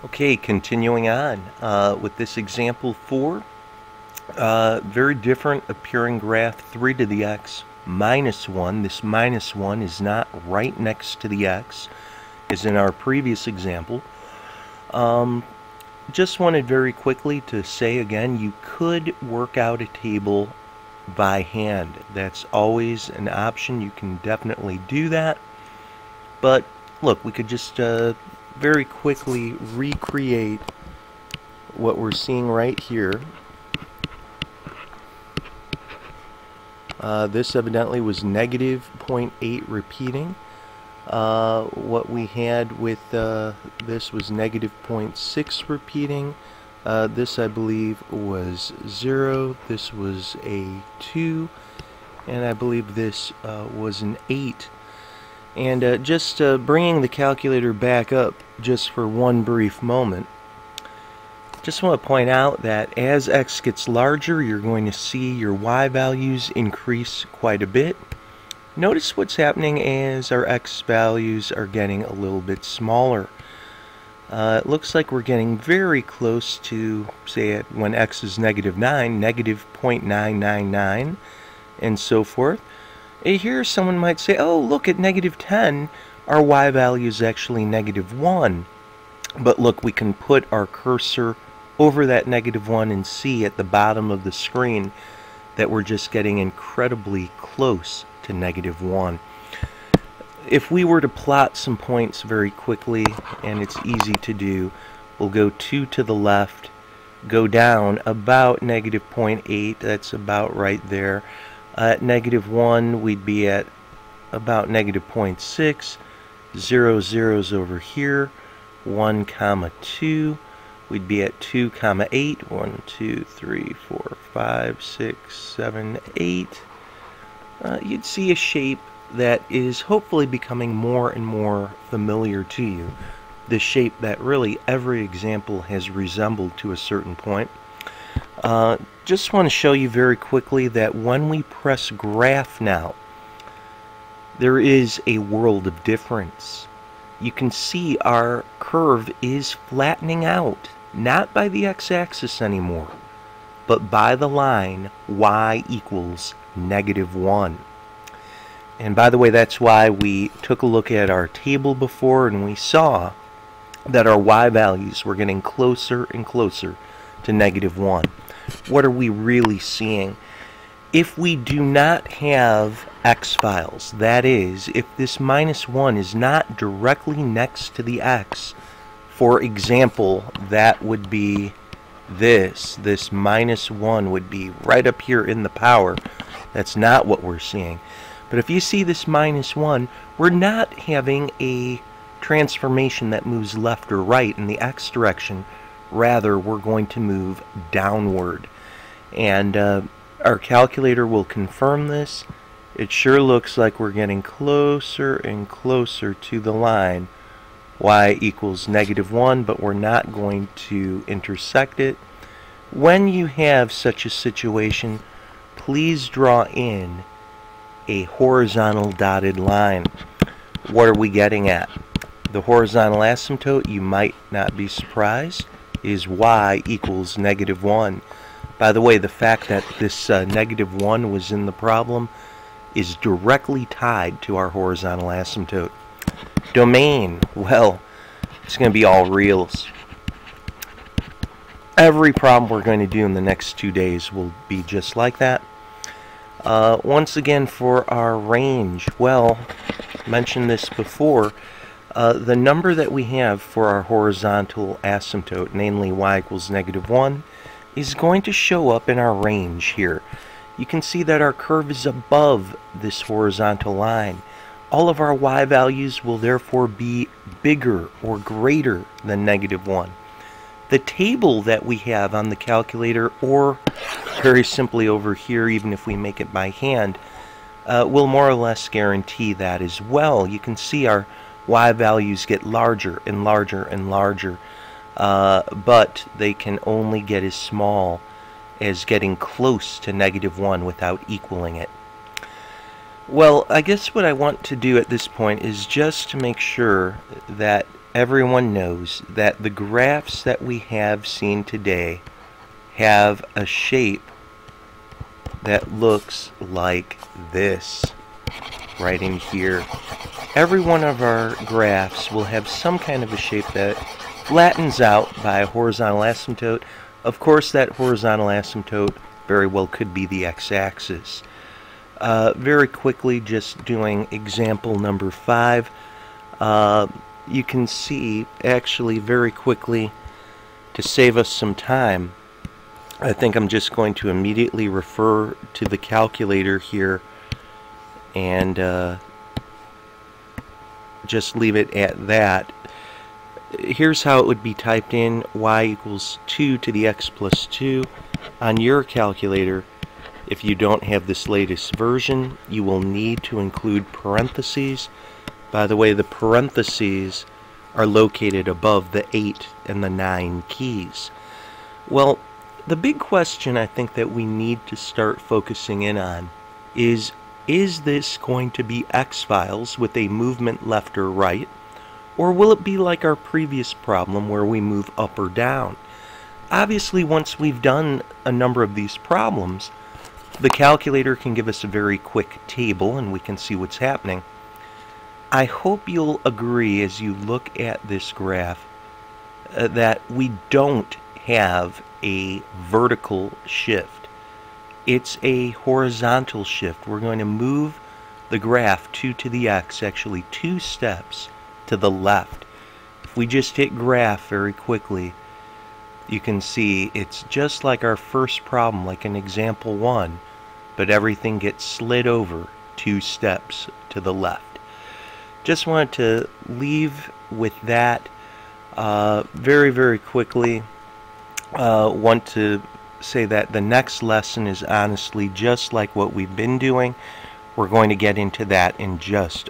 Okay, continuing on with this example 4, very different appearing graph 3 to the x minus 1. This minus 1 is not right next to the x as in our previous example. Just wanted very quickly to say again, you could work out a table by hand. That's always an option. You can definitely do that. But look, we could just very quickly recreate what we're seeing right here. This evidently was negative 0.8 repeating. What we had with this was negative 0.6 repeating. This I believe was 0. This was a 2. And I believe this was an 8. And just bringing the calculator back up just for one brief moment, just want to point out that as x gets larger, you're going to see your y values increase quite a bit. Notice what's happening as our x values are getting a little bit smaller. It looks like we're getting very close to, say, when x is negative 9, negative 0.999, and so forth. Here someone might say, oh, look, at negative 10, our y value is actually negative 1. But look, we can put our cursor over that negative 1 and see at the bottom of the screen that we're just getting incredibly close to negative 1. If we were to plot some points very quickly, and it's easy to do, we'll go 2 to the left, go down about negative 0.8, that's about right there. At negative 1, we'd be at about negative 0.6, 0 zeros over here, 1 comma 2, we'd be at 2 comma 8, 1, 2, 3, 4, 5, 6, 7, 8. You'd see a shape that is hopefully becoming more and more familiar to you. The shape that really every example has resembled to a certain point. Just want to show you very quickly that when we press graph now, there is a world of difference. You can see our curve is flattening out, not by the x-axis anymore, but by the line y equals negative 1. And by the way, that's why we took a look at our table before and we saw that our y values were getting closer and closer to negative 1. What are we really seeing? If we do not have x files, that is, if this minus 1 is not directly next to the x, for example, that would be this minus 1 would be right up here in the power. That's not what we're seeing. But if you see this minus 1, we're not having a transformation that moves left or right in the x direction. Rather, we're going to move downward. And our calculator will confirm this. It sure looks like we're getting closer and closer to the line y equals negative 1, but we're not going to intersect it. When you have such a situation, please draw in a horizontal dotted line. What are we getting at? The horizontal asymptote, you might not be surprised, is y equals negative 1. By the way, the fact that this negative 1 was in the problem is directly tied to our horizontal asymptote. Domain, well, it's going to be all reals. Every problem we're going to do in the next 2 days will be just like that. Once again, for our range, well, mentioned this before, the number that we have for our horizontal asymptote, namely y equals negative 1, is going to show up in our range here. You can see that our curve is above this horizontal line. All of our y values will therefore be bigger or greater than negative 1. The table that we have on the calculator, or very simply over here, even if we make it by hand, will more or less guarantee that as well. You can see our y values get larger and larger and larger, but they can only get as small as getting close to negative 1 without equaling it. Well, I guess what I want to do at this point is just to make sure that everyone knows that the graphs that we have seen today have a shape that looks like this right in here. Every one of our graphs will have some kind of a shape that flattens out by a horizontal asymptote. Of course, that horizontal asymptote very well could be the x-axis. Very quickly, just doing example number 5, you can see actually very quickly, to save us some time, I think I'm just going to immediately refer to the calculator here and just leave it at that. Here's how it would be typed in: y equals 2 to the x plus 2. On your calculator, if you don't have this latest version, you will need to include parentheses. By the way, the parentheses are located above the 8 and the 9 keys. Well, the big question I think that we need to start focusing in on is this going to be X-Files with a movement left or right, or will it be like our previous problem where we move up or down? Obviously, once we've done a number of these problems, the calculator can give us a very quick table and we can see what's happening. I hope you'll agree as you look at this graph that we don't have a vertical shift. It's a horizontal shift. We're going to move the graph 2 to the x, actually 2 steps to the left. If we just hit graph very quickly, you can see it's just like our first problem, like in example 1, but everything gets slid over 2 steps to the left. Just wanted to leave with that. Very quickly, want to say that the next lesson is honestly just like what we've been doing. We're going to get into that in just